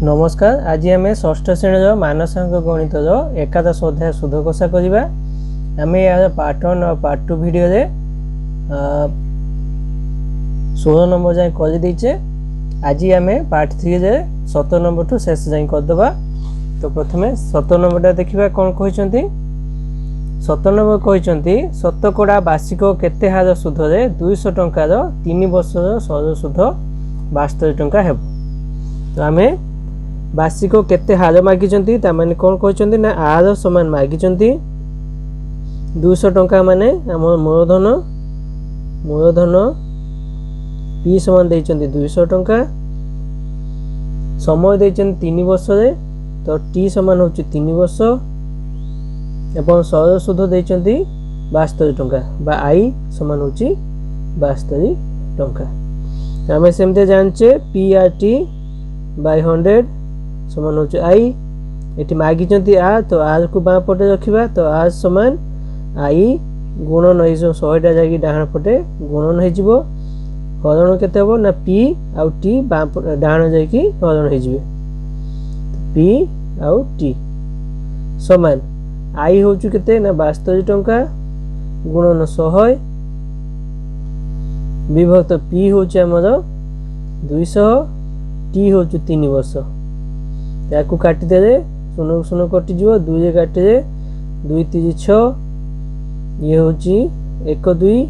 नमस्कार। आज आम षष्ठ श्रेणी मानसांक गणित एकादश अध्याय शुद्ध कषा करवा। आम यार पार्ट 1 और पार्ट 2 वीडियो 16 नंबर जाए करदे। आज आम पार्ट 3 रे 17 नंबर ठू शेष जाए करदे। तो प्रथम 17 नंबर देखा कौन कहते। 17 नंबर कहते शतकड़ा वार्षिक केते हार सुधे 200 टंकार 3 वर्ष सरल सुध 72 टंका हेब। तो आम वार्षिक केते हार मागिचंती तामाने कौन कहते ना आर समान मागिचंती 200 टंका माने आम मूलधन पी समान देइचंती 200 टंका। समय देइचंती 3 वर्ष रे तो टी समान होची 3 वर्ष एवं सरल सुध देइचंती 72 टंका बा आई समान होची 72 टंका। आम सेमते जानचे पी आर टी बाय 100 समान होची आई। एटी मागिचंती आर तो आर को बाँ पटे रखिबा तो आर समान आई गुणन 100 टा जागी डाहाण पटे गुणन हो जिवो। हरण केते हबो ना पी आउ टी बाँ डाहाण जाकी हरण हो जिवे। पी आउ टी समान आई होची केते ना 72 टंका गुणन 100 विभक्त पी होची हमर 200 टी होची 3 वर्ष। याकू काटी दे शून्य शून्य कटि जीव 2 रे काटी दे 2 3 6 ये होची 1 2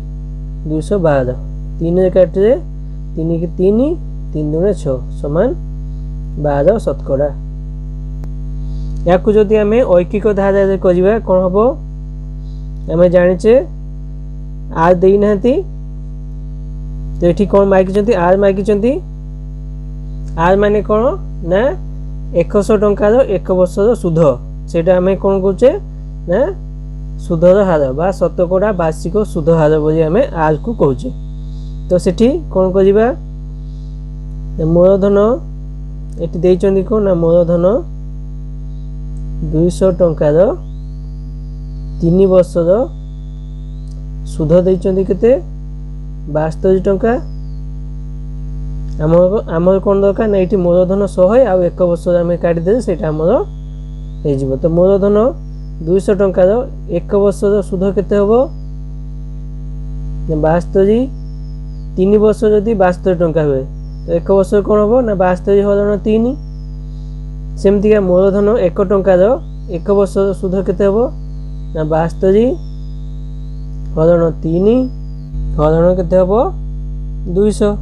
212 3 रे काटी दे 3 की 3 3 2 6 समान 12 शतकड़ा। याकू जदि आमे ऐकिक धारा रे करिवा कोन हबो आमे जानिचे आर देई नाहंती तो एठी कोन मागिचंती आर मागिचंती। आर माने कोन ना 100 टंकार 1 वर्ष सुध सेटा आमे कोन कहचे ना सुधर हार बा शतकड़ा वार्षिक सुध हार बोली आमे आर को कहचे। तो सेठी कोन करिबा मूलधन एटी देइचंदी कोन ना मूलधन 200 टंकार 3 वर्ष सुध देइचंदी केते 72 टंका। आमर कौन दरकार ना ये मूलधन 100 आ 1 वर्ष आम काटी दे से हो। तो मूलधन 200 टंकार 1 वर्ष सुध केते हबो 72 3 वर्ष जदि 72 टंका हुए तो 1 वर्ष कौन हबो ना 72 हरण 3 सेमती मूलधन 1 टंकार 1 वर्ष सुध केते हबो ना 72 हरण 3 हरण केते हबो 200।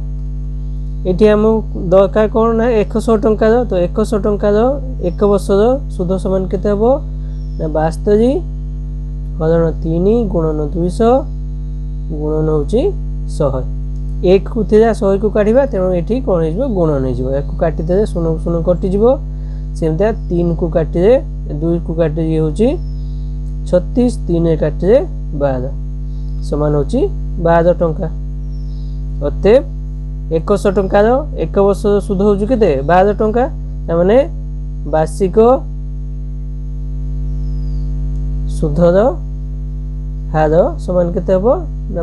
एटी आम दरकार कौन ना 100 टंकार तो 100 टंकार 1 वर्ष सुध समान केते हबो ना 72 हरण 3 गुणन 200 गुणन होची 100। 1 को थिरा 100 को काढिबा तेनो एठी कोन हिजबो गुणन हिजबो। 1 को काटी दे शून्य शून्य कटि जिवो सेमते 3 को काटी दे 2 को काटी ये होची 36 3 रे काटी दे 12 समान होची 12 टंका। अते 100 टंकार 1 वर्ष सुध हो केते 12 टंका माने वार्षिक सुधर हार समान केते हबो ना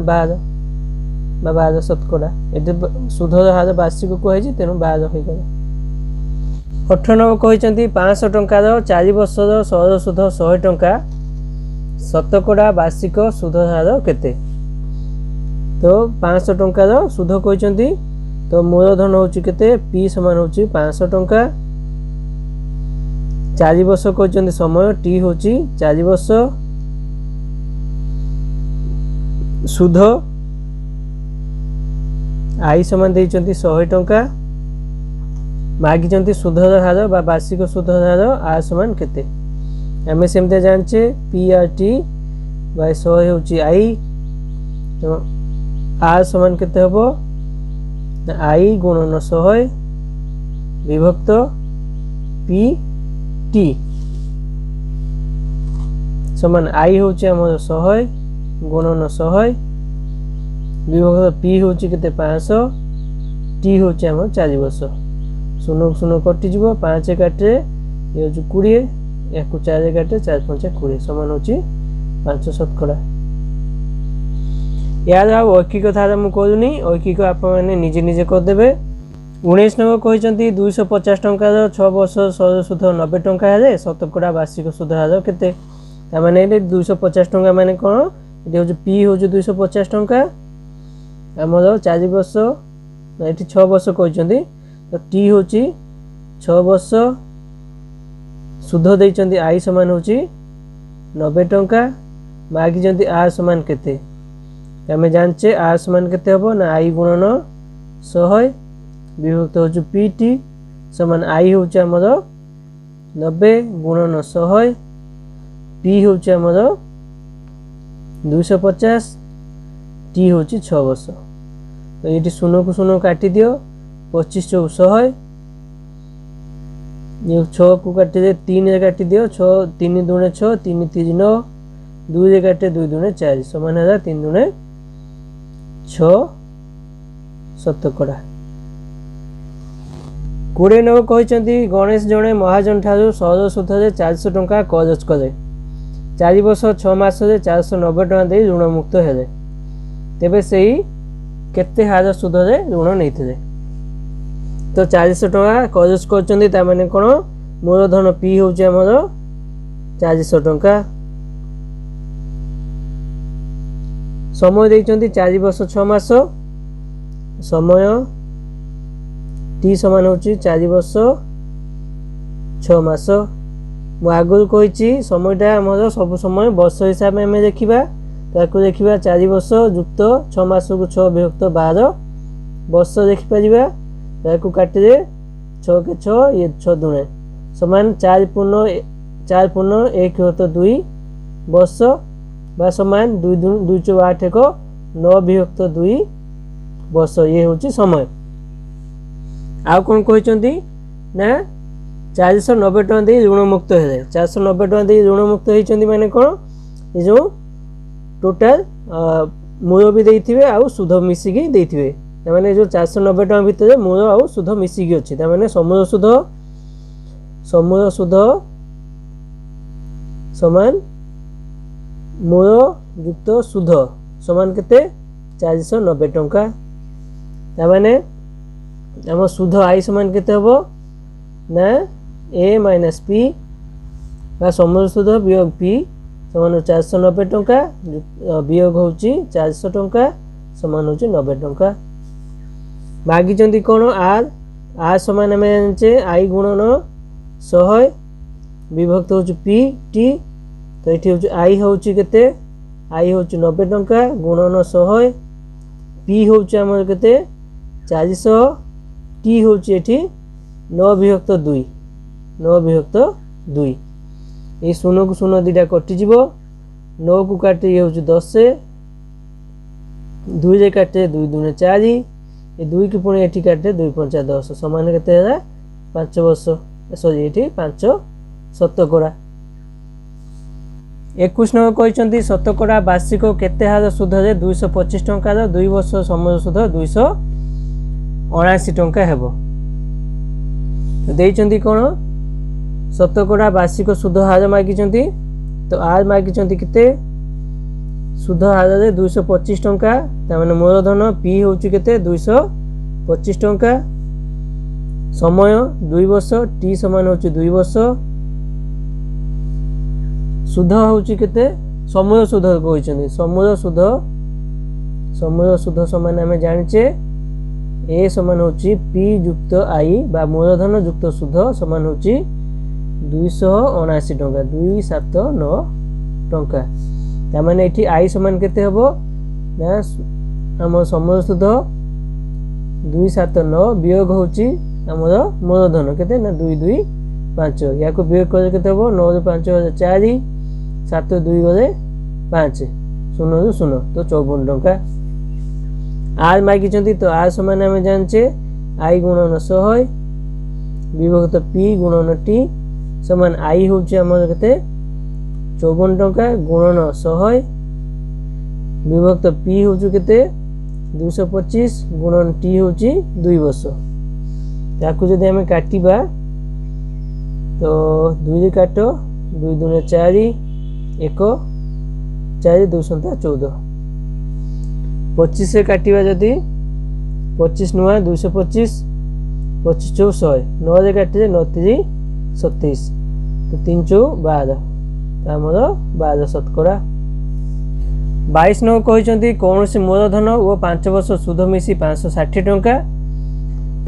12 शतकड़ा। एते सुधर हार वार्षिक कहै तेनु 12 होई गला। 18 नंबर कहैचंती 500 टंकार 4 वर्ष सरल सुध 100 टंका शतकड़ा वार्षिक सुधर हार केते। तो 500 टंकार सुध कहैचंती तो मूलधन होची केते पी समान होची 500 टंका। 4 वर्ष कहचंती समय टी होची 4 वर्ष सुध आई समान देइचंती 100 टंका मागिचंती सुधर हार बा वार्षिक सुधर हार आर समान केते। आमे सेमते जानचे पी आर टी बाय 100 होची आई तो आर समान केते हबो आई गुणन 100 विभक्त पी टी समान आई होची हमर 100 गुणन 100 विभक्त पी होची केते 500 टी होची हमर 4 वर्ष। शून्य शून्य कटि जीवो 5 काटे ये होची 20 याकू 4 काटे 4 5 20 समान होची 5 शतकड़ा। यार ऐकिक धारा मुझे कहूनी ऐकिक आप निजे निजे करदे। उन्नीस नंबर कहते 250 टंकार 6 वर्ष सहज सुध 90 टंका हेले शतकड़ा वार्षिक सुध हार केते माने 250 टंका माने कौन ये हूँ पी हूँ 250 टंका आमर 4 वर्ष ये 6 वर्ष कहते तो टी हूँ 6 वर्ष सुध देइचंदी आई समान हूँ 90 टंका मागिचंदी आर समान केते आम जाने आर समान केते हबो ना आई गुणन 100 विभक्त हूँ पीटी समान आई हूँ आमर 90 गुणन 100 पी हूँ आमर 250 टी हूँ 6 वर्ष तो ये शून्य को शून्य काटी दियो 25 चौक 100 ये 6 को काटी दे 3 काटी दियो 6 3 दूने 6 3 3 9 2 काटे 2 दूने 4 समान है 3 दूने 6 शतकड़ा 20 नंबर कहते गणेश जड़े महाजन ठारू सहज सुध 400 टंका करज कले 4 वर्ष 6 मास 490 टंका दे ऋण मुक्त हेले तेबे सेही केते हार सुध ऋण नहीं तो 400 टंका करज कर माने कौन मूलधन पी हूँ आमर 400 टंका समय देइचंती 4 वर्ष 6 मास समय टी समान हूँ 4 वर्ष 6 मास मु आगु कही समयटा आमर सब समय वर्ष हिसाब में आम देखा ताकू देखा 4 वर्ष युक्त 6 मास को 6 विभक्त 12 वर्ष देखिपर ताकू काटिदे 6 के 6 ये 6 दुणे समान 4 पूर्ण 1 विभक्त 2 वर्ष बा समान 2 2 चौ 8 एक 9 विभक्त 2 वर्ष ये हूँ समय आउ कौन कहते ना 490 टका दे ऋण मुक्त है 490 टका दे ऋण मुक्त होती माने कौन ये जो टोटाल मूल भी देथिबे आउ सुध मिसिकी देथिबे माने जो 490 टका भितर मूल आउ सुध मिसिकी अछि माने समूल सुध समान मूल युक्त सुध समान केते 490 टका माने आम सुध आई समान केते हबो ना ए माइनस पी बा समूल सुध वियोग पी समान 490 टंका वियोग हूँ 400 टंका समान हूँ 90 टंका मागिचंती कौन आर आर समान आम जाने आई गुणन 100 विभक्त हूँ पी टी तो ये हूँ आई हूँ केते आई हूँ 90 टंका गुणन 100 पी हूँ आम केते 400 टी हूँ ये 9 विभक्त 2 9 विभक्त 2 ये शून्य को शून्य दुटा कटिज 9 को काटे ये हूँ 10 2 काटे 2 दूने 4 ये 2 की पुणी ये काटे 2 5 10 समान केते 5 वर्ष सॉरी ये 5 शतकड़ा 21 नंबर कहते शतकड़ा वार्षिक केते हार सुध 225 टंकार 2 वर्ष समय सुध 279 टंका हेबो देइचंती कौन शतकड़ा वार्षिक सुध हार मागिचंती तो आर मागिचंती केते सुध हार 225 टंका तामाने मूलधन पी हूँ केते 225 टंका समय 2 वर्ष टी समान हूँ 2 वर्ष सुध हूँ केते समूल सुध कहते समूल सुध समान आम जाने ए समान हूँ पी युक्त आई बा मूलधन युक्त सुध समान हूँ 279 टंका 279 टंका तामाने एठी आई समान केते हबो ना आम समूल सुध 279 वियोग हूँ आमर मूलधन केते ना 2 2 5 या को वियोग करे केते हबो 9 5 4 7 2 गले 5 0 0 तो 54 टंका आर मागिचंती तो आर समान आम जाने आई गुणन 100 विभक्त पी गुणन टी समान आई हूँ आमर केते 54 टंका गुणन 100 विभक्त पी हूँ केते 225 गुणन टी हूँ 2 वर्ष ताकू जदि आम काटिबा तो 2 काट 2 दूने 4 1 4 2 14 25 से काटिबा जदि 25 नुआ 225 25 चौक 100 9 रे काटिले 9 3 37 तो 3 चौक 12 आमर 12 शतकड़ा। 22 नंबर कहते कौन सी मूलधन वो 5 वर्ष सुध मिसी 560 टंका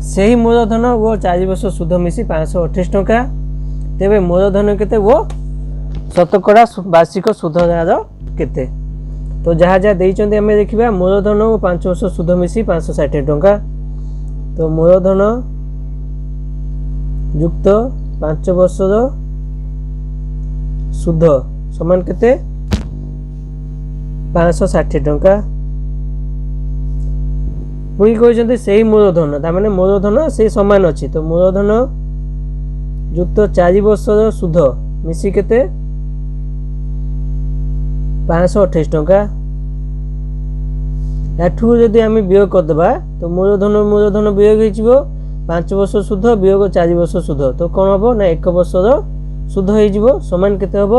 से ही मूलधन वो 4 वर्ष सुध मिसी 528 टंका तेरे मूलधन केते वो शतकड़ा वार्षिक सुध हार केते। तो जहाँ जहाँ देइचंदे हमें देखिबा मूलधन वो 5 वर्ष सुध मिसी 560 टंका तो मूलधन युक्त 5 वर्ष सुध समान केते 560 टंका। पुणी कहते से ही मूलधन तार मूलधन से समान अच्छी तो मूलधन युक्त 4 वर्ष सुध मिसी केते 528 टंका। याठू जदि आम वियोग करदे तो मूलधन वियोग हो 5 वर्ष सुध वियोग 4 वर्ष सुध तो कौन हम ना 1 वर्ष सुध हो समान केते हम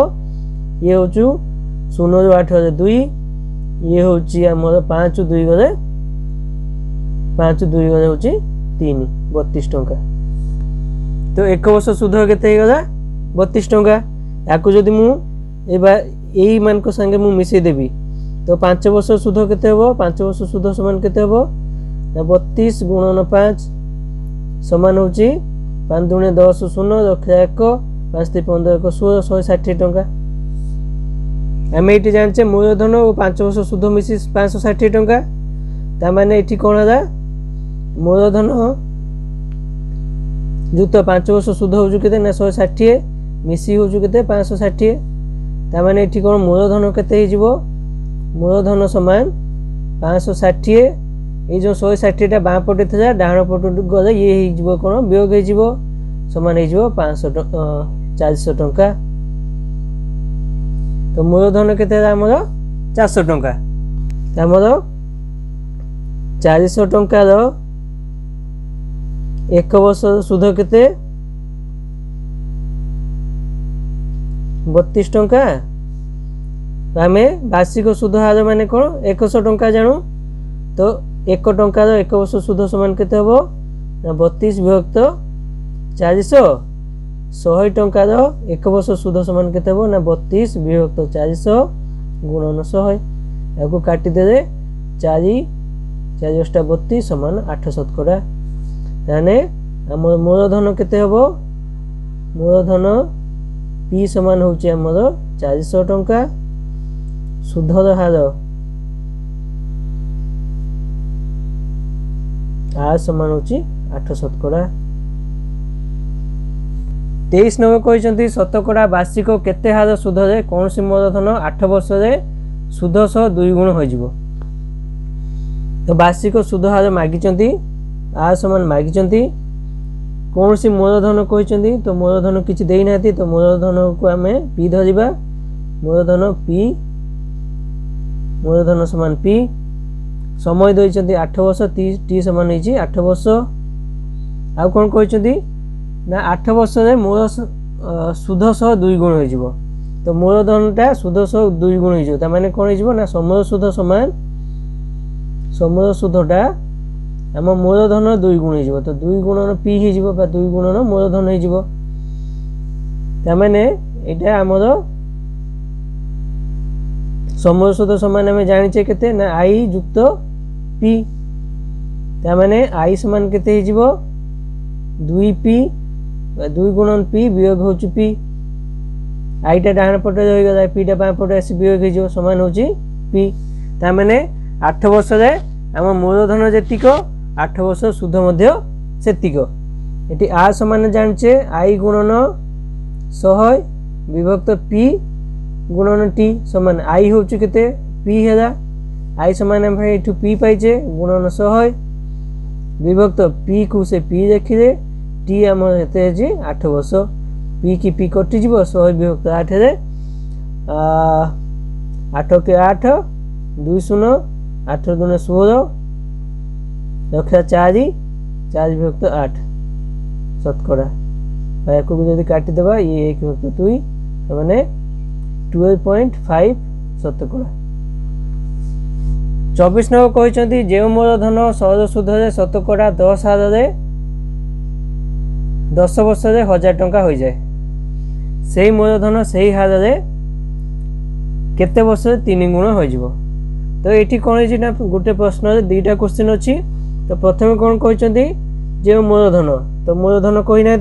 ये हूँ 0 8 2 ये हूँ आमर 5 2 गले 5 2 गले हूँ 3 32 टंका। तो 1 वर्ष सुध केते गला 32 टंका। या जदि यही मान को संगे मु मिसई देवी तो 5 वर्ष सुध केते हो 5 वर्ष सुध समान केते हो ना 32 गुणन 5 समान हूँ 5 दूने 10 0 रक्षा 1 5 3 15 1 16 160 टंका। आम ये जाने मूलधन और 5 वर्ष सुध मिसी 560 टंका ताने ये कौन है मूलधन युक्त 5 वर्ष सुध हो 160 मिसी हो 560 ताने ये कौन मूलधन केते मूलधन समान 560 ये जो 160 बाँ पटे था डाण पट गले ये कौन वियोग हो समान हो 400 टंका। तो मूलधन केते आमर 400 टंका आमर 400 टंकार 1 वर्ष सुध केते 32 टंका। आम वार्षिक सुध हार माने कौन 100 टंका जानू तो 1 टंकार 1 वर्ष सुध समान केते हबो 32 विभक्त 400 100 टंकार 1 वर्ष सुध समान केते हबो ना 32 विभक्त 400 गुणन 100 या काटिदे 4 4 32 समान 8 शतकड़ा। ताने आम मूलधन केते हबो मूलधन पी समान होची आमर 400 टंका सुधर हार आर समान होची 8 शतकड़ा। 23 नंबर कहते शतकड़ा वार्षिक केते हार सुध रे कौन सी मूलधन 8 वर्ष रे सुध 2 गुण हो तो वार्षिक सुध हार मागिचंती आर समान मागिचंती कौन सी मूलधन कहते तो मूलधन किसी दे ना तो मूलधन को आम पी धरिबा मूलधन पी मूलधन समान पी समय देइचंती 8 वर्ष टी समान होइची 8 वर्ष आ कौन कहते ना 8 वर्ष रे मूल सुध 2 गुण हो तो मूलधनटा सुध 2 गुण हो माने कौन हो ना समय सुध समान समय सुधटा आम मूलधन 2 गुण हो तो 2 गुणन पी हो 2 गुणन मूलधन हो ताने यहाँ आमर समय सुध समान आम जाने केते ना आई युक्त पी ताने आई समान केते हो 2 पी 2 गुणन पी वियोग हो पी आईटा डाण पटे रहीगला पीटा बाँ पटे आसी वियोग हो समान हो पी ताने 8 वर्ष रे आम मूलधन जेतिक 8 वर्ष सुध मध्य सेतिक ये आ समान जाने आई गुणन 100 विभक्त पी गुणन टी समान आई हूँ केते पी है आई समान ये पी पाइचे गुणन 100 विभक्त पी को से पी देखिले टी आम एते 8 वर्ष पी की पी कटिज 100 विभक्त 8 रे 8 के 8 2 0 8 दूने 16 रक्षा 4 4 विभक्त 8 शतकड़ा या जब काटिदेबा ये 1 विभक्त 2 मैंने 12.5 शतकड़ा। 24 नंबर कहते जो मूलधन सहज सुध शतकड़ा 10 हार 10 वर्ष 1000 टंका हो जाए से ही मूलधन से ही हार रे केते वर्ष 3 गुण हो जिवो। तो ये कौन है गोटे प्रश्न दुईटा क्वेश्चन अच्छी। तो प्रथम कौन कहते जो मूलधन तो मूलधन कही ना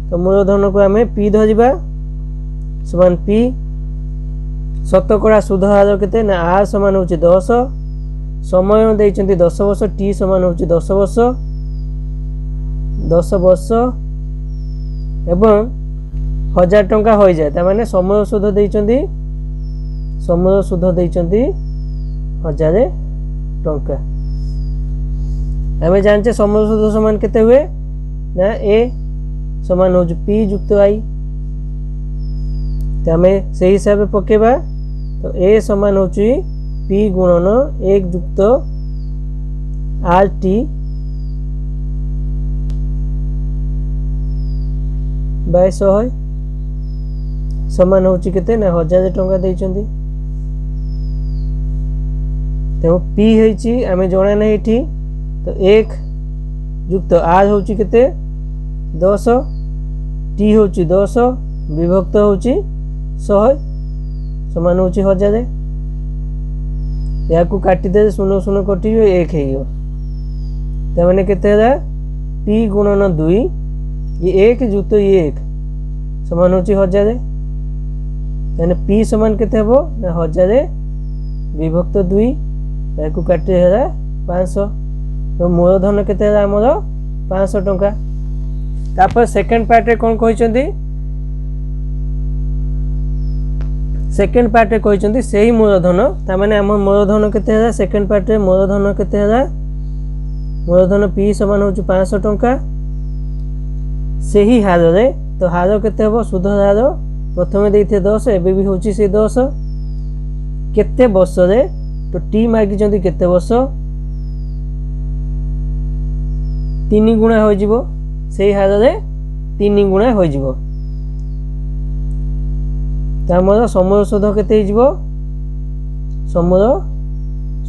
तो मूलधन को आम पी धरिबा समान पी शतकड़ा सुध हार केते ना आर समान होची 10 समय देइचंती 10 वर्ष टी समान होची 10 वर्ष एवं 1000 टंका हो जाए तामाने समय सुध देइचंती 1000 टंका। आम जानचे समय सुध समान केते हुए ना ए समान हो पी युक्त आई तो आम से हिसाब से पकेबा तो ए समान हो पी गुणन 1 युक्त आर टी बाय 100 समान होची केते ना 1000 टंका देइचंती। तो पी होची आमे जणा नै एठी तो 1 युक्त आर होची केते 10 टी होची 10 विभक्त होची 100 समान होची 1000 या को काटी दे 0 0 कटी 1 हेयो त माने केते हला पी गुणन 2 ये 1 युक्त ये 1 समान होची 1000 यानी पी समान केते हबो ना 1000 विभक्त 2 या को काटी हला 500 तो मूलधन केते हला हमर 500 टंका। तापर सेकंड पार्ट रे कोन कहिसंती सेकंड पार्ट रे कहिसंती सेही मूलधन ता माने हम मूलधन केते हला सेकंड पार्ट रे मूलधन केते हला मूलधन पी समान होची 500 टंका सेही हार रे तो हार केते हबो सुध हार प्रथमे देइथे 10 एबे भी होची से 10 केते वर्ष रे तो टी मागी जंती केते वर्ष 3 गुणा हो जिवो सेही हार रे 3 गुणा हो जिवो तामर समय सुध केते हिजबो समय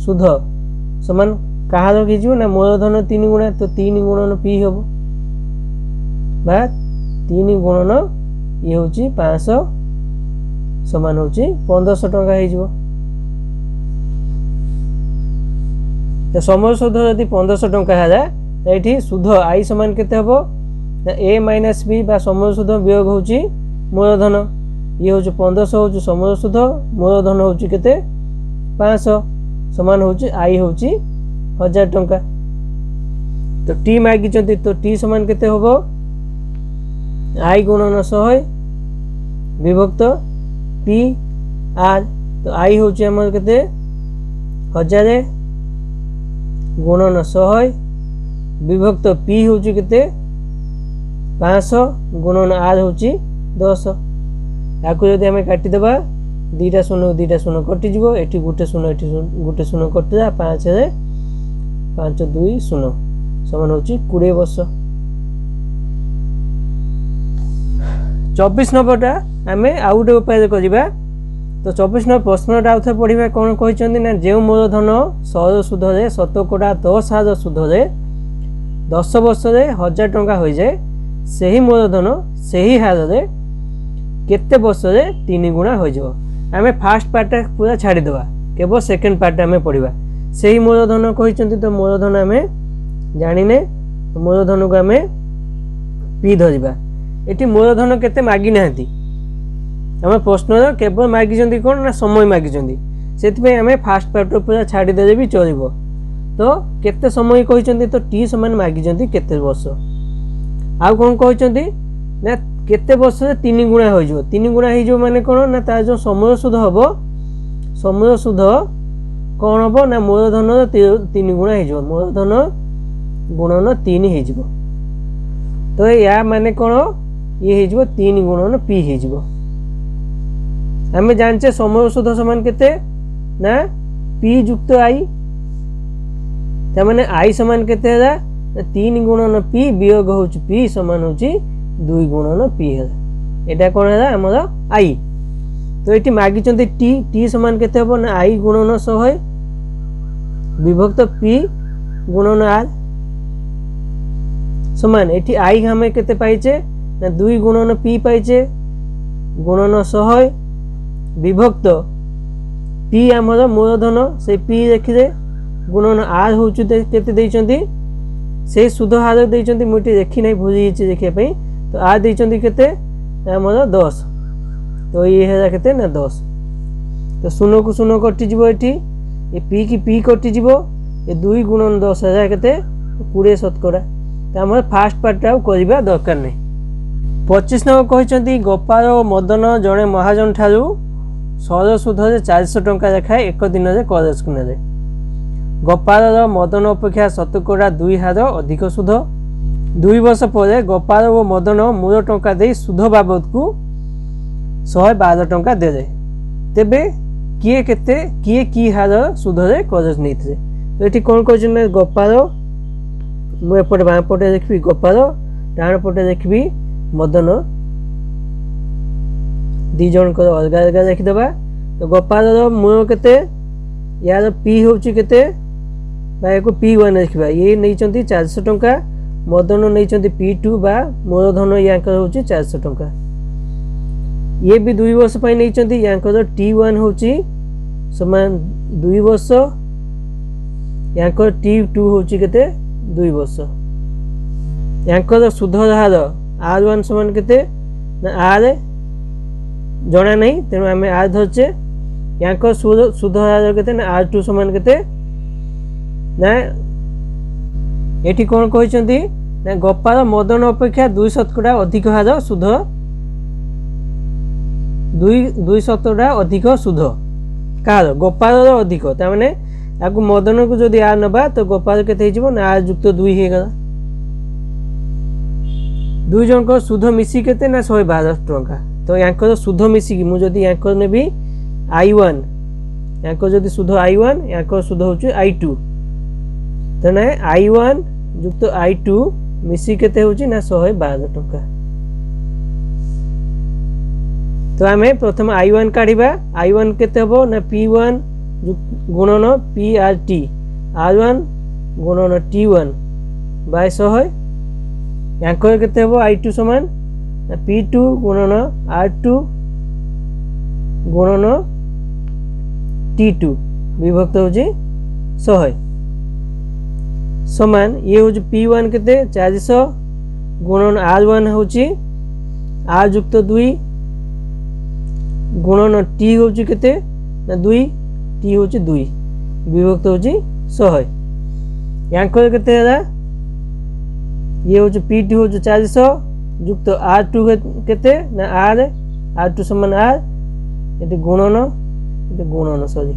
सुध समान कहार हिजबो ना मूलधन 3 गुणा तो 3 गुणन पी हबो बा 3 गुणन ये होची 500 समान होची 1500 टंका हिजबो। तो समय सुध यदि 1500 टंका हला एठी सुध आई समान केते हबो ना ए माइनस बी बा समय सुध वियोग होची मूलधन ये हूँ 1500 हूँ समय सुध मूलधन हूँ केते 500 समान हूँ आई हूँ 1000 टंका। तो टी मागी तो टी समान केते होबो आई गुणन 100 विभक्त पी आर तो आई हूँ हमर केते 1000 गुणन 100 विभक्त पी हूँ केते 500 गुणन आर हूँ 10 याकू जदि आम काटिदेबा 2टा शून्य कटिଯିବ एठी गोटे शून्य कटिदा 5 रे 5 2 0 समान होची 20 वर्ष। 24 नंबरटा आम आउ गोटे उपाय करवा। तो 24 नंबर प्रश्नटा आउ थे पढ़ा कौन कहते ना जो मूलधन 100 सुध रे शतकड़ा 10 हार सुध रे 10 वर्ष 1000 टंका हो जाए से ही मूलधन से ही हार रे केते वर्ष रे 3 गुणा हो जाओ। आमे फास्ट पार्ट पूरा छाड़ी देबा केवल सेकंड पार्ट आमे पढ़िबा सेही मूलधन कहिसंती। तो मूलधन आमे जानिने मूलधन को आमे पी धरिबा एटी मूलधन केते मागी नाहंती आमे प्रश्न केवल मागी कोन ना समय मागी से आमे फास्ट पार्ट पूरा छाड़ी देले भी चलिबो। तो केते समय कहिसंती तो टी समान मागी केते वर्ष आ कोन कहिसंती ना केते वर्ष 3 गुणा हो जो 3 गुणा हो जो माने कोन ना ता जो समय सुध हबो समय सुध कोन हबो ना मूलधन 3 गुणा हो जो मूलधन गुणन 3 हो जो। तो या माने कोन ये हो जो 3 गुणन पी हो जो। आमे जानचे समय सुध समान केते ना पी युक्त आई त माने आई समान केते हला 3 गुणन पी वियोग होची पी समान होची 2 गुणन पी है एटा कोन है हमर आई। तो एटी मागी चंती टी टी समान केते हबो ना आई गुणन 100 विभक्त पी गुणन आर समान एठी आई हमें केते पाइचे ना 2 गुणन पी पाइचे गुणन 100 विभक्त पी आमर मूलधन से पी देखिले गुणन आर होउछु केते देइचंती से सुध हार देइचंती मुटी देखि नै भूली छि देखिया पई तो आर देइचंती केते आमर 10 तो ये है केते ना 10 तो शून्य को शून्य कटि जीवो एठी ए पी की पी कटि जीवो ए 2 गुणन 10 है केते 20 शतकड़ा तो आमर फास्ट पार्ट आ करबा दरकार नै 25 नंबर कहते गोपाल और मदन जड़े महाजन ठारू सर सुधे 400 टंका लेखाएं एक दिन में करज ने गोपाल मदन अपेक्षा शतकड़ा 2 हार अधिक सुध 2 वर्ष पर गोपाल और मदन मूल टंका दे सुध बाबद को 112 टंका दे तेबे किए केते किए की हार सुधे करज नहीं थे तो ये कौन कह गोपाल मुझे बाँ पटे देखी गोपाल डाण पटे देखी मदन दी जन को अलग अलग देखीदबा तो गोपाल मूल केते यार पी होची केते को P1 देखा ये नहीं 400 टंका मदन नहीं P2 बा मूलधन यांकर होची 400 टंका ये भी 2 वर्ष पर नहीं यांकर T1 होची समान 2 वर्ष यांकर T2 होची केते 2 वर्ष यांकर सुध हार R1 समान केते ना आर जना नहीं तेणु आम आर धरचे यांकर सुध हार केते ना R2 समान केते ना एठी कौन कहते ना गोपाल मदन अपेक्षा 2 शतकड़ा अधिक हार सुध 2 शतकड़ा अधिक सुध कार गोपाल अधिक ताने आपको मदन को जदि आर नबा तो गोपाल केते हिजबो ना आर युक्त 2 हे गला 2 जन को सुध मिसी केते ना 112 टंका तो यांकर सुध मिसी की मु जदि यांकर नेबी I1 यांकर जदि सुध I1 यांकर सुध होची I2 तने I1 युक्त I2 मिसी केते होची ना 112 टंका तो आमे प्रथम I1 काढिबा I1 केते हबो ना P1 गुणन PRT R1 गुणन T1 बाय 100 यांकर केते हबो I2 समान P2 गुणन R2 गुणन T2 विभक्त होची 100 समान ये होची P1 केते 400 गुणन R1 होची R युक्त 2 गुणन T होची केते ना 2 T होची 2 विभक्त होची 100 यांकर केते हला ये होची P2 होची 400 युक्त R2 केते ना R2 समान R ये गुणन सॉरी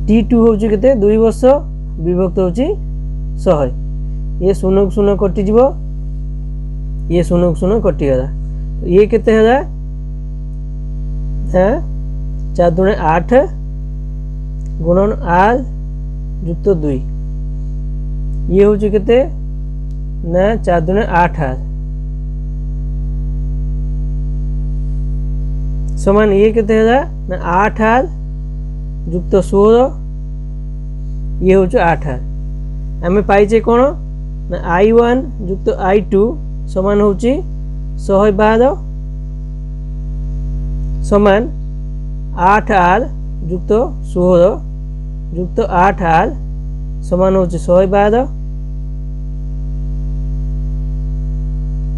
T2 होची केते 2 वर्ष विभक्त होची 100 ये शून्य शून्य कटि जीवो ये शून्य शून्य कटि गला ये केते हला 4 दूने 8 गुणन R युक्त 2 ये होची केते ना 4 दूने 8 R समान ये केते हला ना 8 R युक्त 16 ये होची 8 R आमे पाइचे कोन ना I1 युक्त I2 समान होची 112 समान 8 R युक्त 16 युक्त 8 R समान होची 112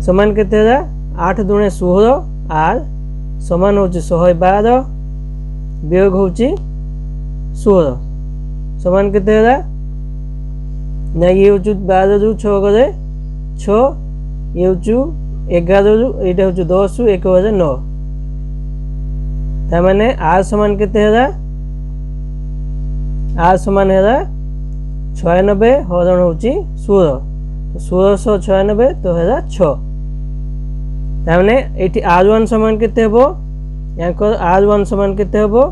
समान केते हला 8 दूने 16 R समान होची 112 वियोग होची 16 समान केते हला ना ये होची 12 रु 6 गले 6 ये होची 11 रु एटा होची 10 रु 1 बजे 9 ता माने R समान केते हला R समान हला 96 हरण होची 16 तो 1696 तो हला 6 ता माने एठी R1 समान केते हबो यांकर R1 समान केते हबो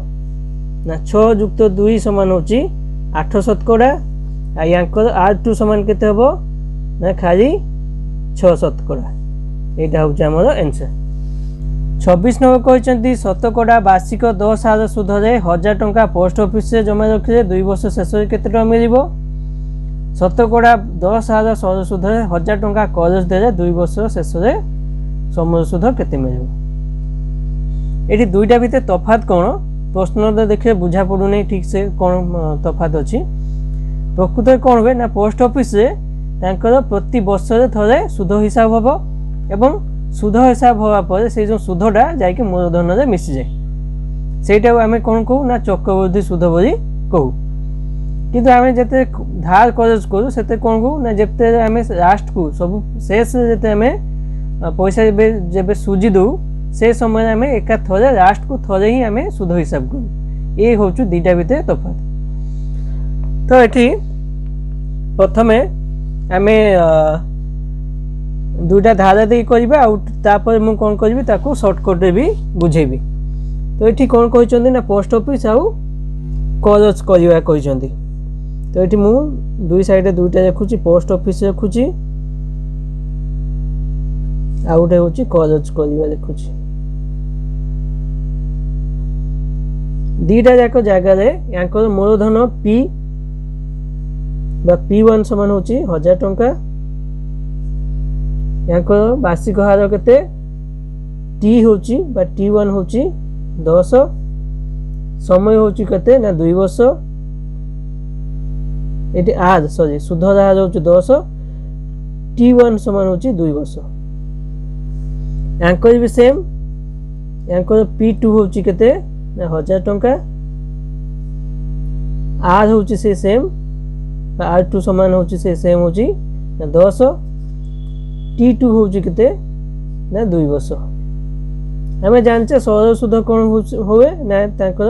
ना 6 युक्त 2 समान होची 8 शतकड़ा आ यांकर R2 समान केते हबो ना खाली 6 शतकड़ा एटा होची हमर आंसर 26 नंबर कहते शतकड़ा वार्षिक 10 हार सुधे 1000 टंका पोस्ट ऑफिस से जमा रखिले 2 वर्ष शेष केते टंका मिलिबो शतकड़ा 10,000 सहज सुध 1,000 टंका करज देले 2 वर्ष शेष समूह सुध केते मिलिबो। एठी दुईटा भितर तफात कोन प्रश्न देखिए बुझा पड़ू नहीं ठीक से कौन तफात अच्छी। प्रकृत कौन हुए ना पोस्ट ऑफिस रे प्रति वर्ष थे सुध हिसाब हम एवं सुध हिसाब हवा पर से जो सुधटा जाकि मूलधन में मिसी जाए सेटा आम कौन कहू ना चक्रवृद्धि सुध बोली कहू। किंतु आम जिते धार करज करूँ से कौन कहू ना जिते आम लास्ट को सब शेष जिते आम पैसा जब सुझी दू से समय आम एका थरे लास्ट को थरे ही आम सुध हिसाब करूँ। ये हूँ दुईटा भितर तफात। तो ये प्रथमे आम दुईटा धारा दे कर मु कौन करी सर्टकट भी बुझेबी। तो ये कौन कहते ना पोस्ट ऑफिस आउ करज करवा कहते। तो ये मु दुई साइड दुईटा देखुची पोस्ट ऑफिस देखुची आ गोटे हूँ करज करवा देखुची। दीटा जाक जगह मूलधन पी P1 समान हूँ 1,000 टंका। यहाँ वार्षिक हार केते टी हूँ T1 हूँ 10 समय हूँ केते ना 2 वर्ष। ये आर सॉरी सुध हार हूँ 10 T1 समान हूँ 2 वर्ष। यहाँ भी सेम यहाँ P2 हूँ केते ना 1,000 टंका। आर हूँ से सेम R2 समान हूँ से सेम हूँ ना 10 T2 हूँ केते ना 2 वर्ष। आम जानचे सरल सुध कौन हुए ना तांकर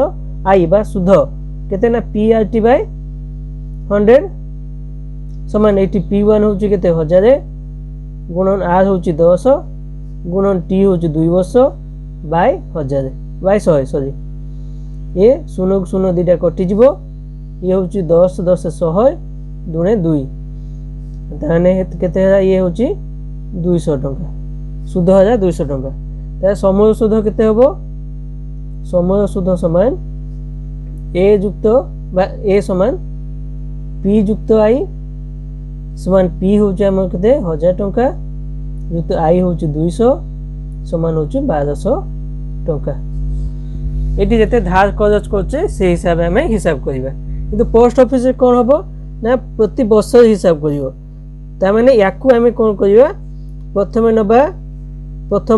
आई बा सुध केते ना PRT बाय 100 समान ये P1 हूँ केते 1000 गुणन R हूँ 10 गुणन T हूँ 2 वर्ष बाय 1000 बाय 100 सॉरी ये 0 0 दुईटा कटिज ये हूँ 10 10 100 दुणे 2 ताने केते ये हूँ 200 टंका सुध 200 टंका। तार समय सुध केते हबो समय सुध समान ए जुक्त बा ए समान P जुक्त I समान P हूँ आम केते 1,000 टंका जुक्त I हूँ 200 समान हूँ 1200 टंका। ये जिते धार करज करछे से हिसाब आम हिसाब करवा। किंतु पोस्ट ऑफिस कौन हम ना प्रति वर्ष हिसाब कर ताने या आम कौन करवा प्रथम नवा प्रथम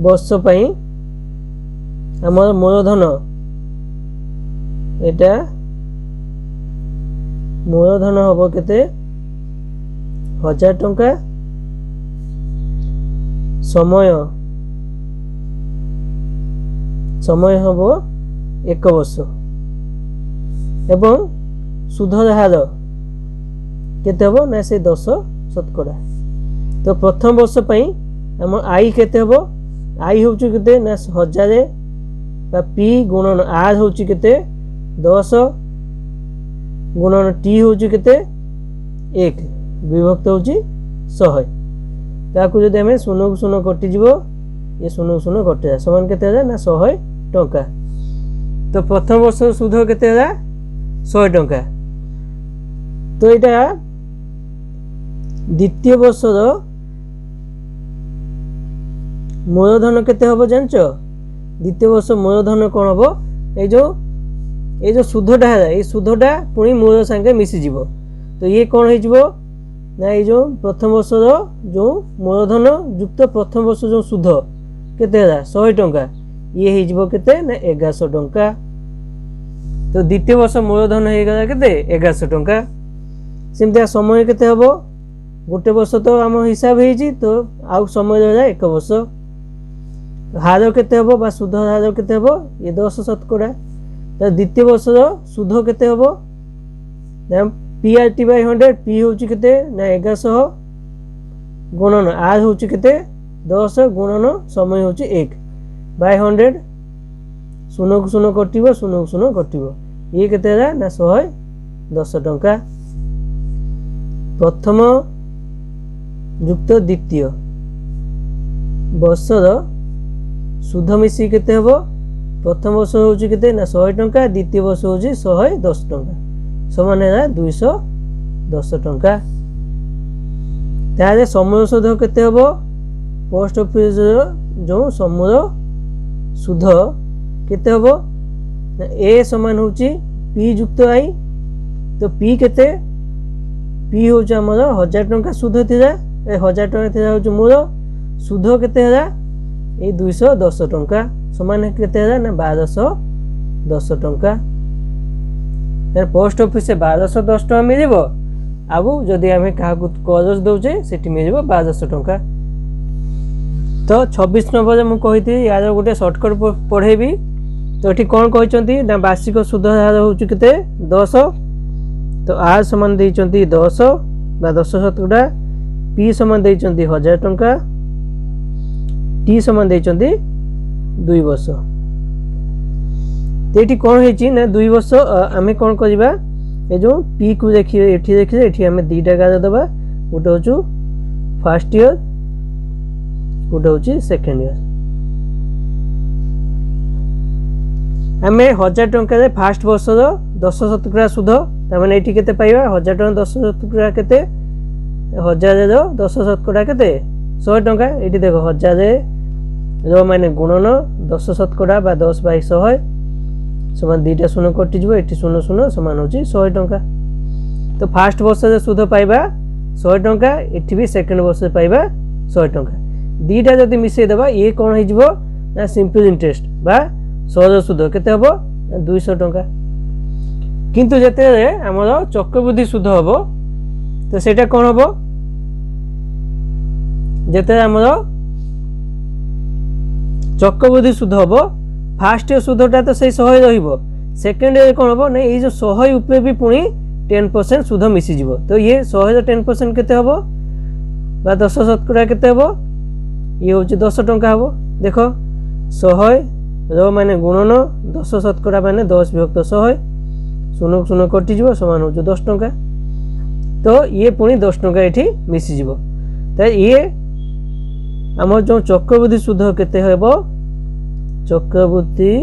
वर्ष पई आमर मूलधन एटा मूलधन हम केते 1,000 टंका समय हम 1 वर्ष एवं सुध हार केते हबो ना से 10 शतकड़ा। तो प्रथम वर्ष पई हम आई केते हबो आई होउची केते ना 1000 बा P गुणन R होउची केते 10 गुणन T होउची केते 1 विभक्त होउची 100 ताकू जदि हमें 0 0 कटि जिवो ये 0 0 कटि समान केते होला ना 100 टंका। तो प्रथम वर्ष सुध केते होला 100 टंका। तो यहाँ द्वितीय वर्ष मूलधन केते हबो जानच द्वितीय वर्ष मूलधन कौन हम ये जो सुधटा है ये सुधटा पुणी मूल संगे मिसी जीवो। तो ये कौन हो ना ये जो प्रथम वर्ष जो मूलधन युक्त प्रथम वर्ष जो सुध केते 100 टंका ये हो केते ना 1100 टंका। तो द्वितीय वर्ष मूलधन हो गला केते 1100 टंका। सेमती समय केते हबो गोटे वर्ष तो आम हिसाब हो तो आउ समय रहा 1 वर्ष। हार केते हबो बा सुध हार केते हबो ये 10 शतकड़ा। तो द्वितीय वर्ष सुध केते हबो ना PRT बाय 100 P होची केते ना 1100 गुणन R होची केते 10 गुणन समय होची 1 बाय 100 0 0 कटिबो 0 0 कटिबो ये केते रा ना 110 टंका। प्रथम युक्त द्वितीय वर्षर सुध मिसी केते हबो प्रथम वर्ष होची केते ना 100 टंका द्वितीय वर्ष होची 110 टंका समान है 210 टंका। ताले समूह सुध केते हबो पोस्ट ऑफिस जो समूह सुध केते हबो ए समान होची पी युक्त आई। तो पी केते पी होची हमर 1000 टंका सुध थिला ए 1000 टंका थिला होची मोर सुध केते हला ए 210 टंका समान केते हला ना 1210 टंका। पोस्ट ऑफिस से 1210 टंका मिलिबो आबू जदि आमे काहाकू करज दउचे सेठी मिलिबो 1200 टंका। तो 26 नंबर मु कहिथि यार गोटे शॉर्टकट पढेबी। तो एठी कोन कहिचंती ना वार्षिक सुध हार होची केते 10। तो आर समान देइचंती 10 बा 10 शतकड़ा, पी समान देइचंती 1000 टंका, टी समान देइचंती 2 वर्ष। एठी कोन हेची ना 2 वर्ष आमे कोन करिबा ए जो पी को देखिए एठी हमें दीटा गाज दबा गोटे होचु फर्स्ट ईयर गोटे होची सेकंड ईयर। हमें 1000 टंका रे फर्स्ट वर्ष रो 10 शतकड़ा सुध तामाने एठी केते पाइबा 1000 टंका 10 शतकड़ा केते 1000 रो 10 शतकड़ा केते 100 टंका। एठी देखो 1000 रो माने गुणन 10 शतकड़ा बा 10 बाई 100 समान दीटा शून्य कटि जबो एठी शून्य शून्य समान होची 100 टंका। तो फर्स्ट वर्ष रे सुध पाइबा 100 टंका एठी भी सेकंड वर्ष रे पाइबा 100 टंका। दीटा जदि मिसै देबा ये कोन हो जबो ना सिंपल इंटरेस्ट बा सहज सुध केते हबो 200 टंका। किंतु जते रे हमर चक्रवृद्धि सुध हबो तो सेटा कोन हबो जते हमर चक्रवृद्धि सुध हबो फर्स्ट ईयर सुधटा तो सही 100 रहिबो सेकंड ईयर कोन हबो नै ए जो 100 ऊपर भी पुनी 10% सुध मिसी जिवो। तो ये 100 रो 10% केते हबो बा 10 शतकड़ा केते हबो ये होची 10 टंका हबो। देखो 100 रो माने गुणन 10 शतकड़ा माने 10 विभक्त 100 शून्य शून्य कटि जिवो समान होची 10 टंका। तो ये पुनी 10 टंका एठी मिसी जिवो। त ये हमर जो चक्रवृद्धि सुध केते हबो चक्रवृद्धि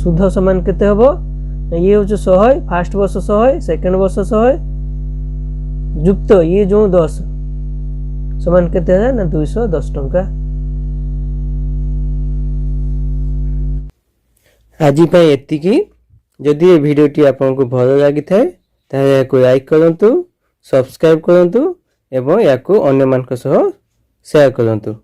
सुध समान केते हबो ये होचे 100 फर्स्ट वर्ष 100 सेकंड वर्ष 100 युक्त ये जो 10 समान केते है ना 210 टंका। आज पई एतिकी जदि ये वीडियोटी आपनको भलो लागि थाए ताहे याको लाइक करंतु सब्सक्राइब करंतु एवं याको अन्य मानक सह शेयर करंतु।